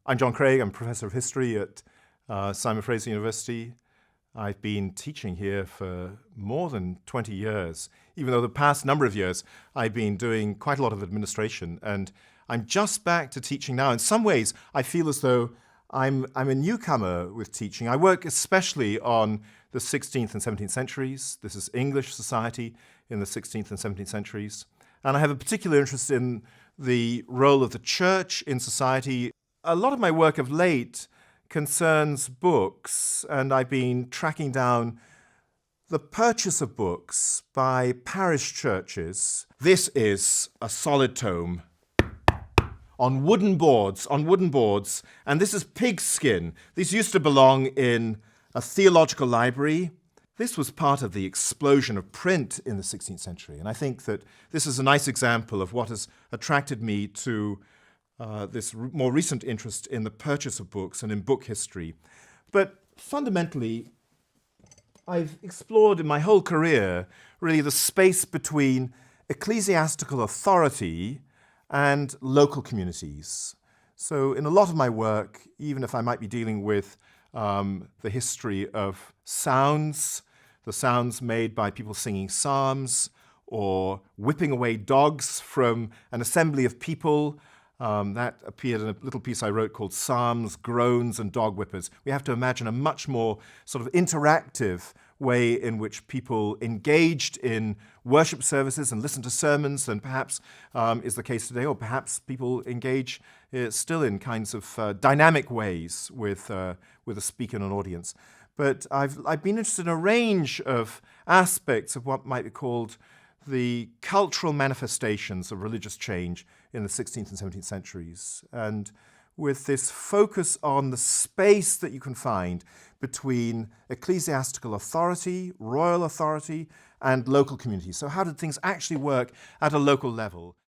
I'm John Craig. I'm Professor of History at Simon Fraser University. I've been teaching here for more than 20 years, even though the past number of years I've been doing quite a lot of administration, and I'm just back to teaching now. In some ways, I feel as though I'm a newcomer with teaching. I work especially on the 16th and 17th centuries. This is English society in the 16th and 17th centuries. And I have a particular interest in the role of the church in society. A lot of my work of late concerns books, and I've been tracking down the purchase of books by parish churches. This is a solid tome on wooden boards, and this is pigskin. These used to belong in a theological library. This was part of the explosion of print in the 16th century, and I think that this is a nice example of what has attracted me to this more recent interest in the purchase of books and in book history. But fundamentally, I've explored in my whole career really the space between ecclesiastical authority and local communities. So in a lot of my work, even if I might be dealing with the history of sounds, the sounds made by people singing psalms or whipping away dogs from an assembly of people, that appeared in a little piece I wrote called Psalms, Groans and Dog Whippers. We have to imagine a much more sort of interactive way in which people engaged in worship services and listen to sermons than perhaps is the case today, or perhaps people engage still in kinds of dynamic ways with a speaker and an audience. But I've been interested in a range of aspects of what might be called the cultural manifestations of religious change in the 16th and 17th centuries. And with this focus on the space that you can find between ecclesiastical authority, royal authority, and local communities. So how did things actually work at a local level?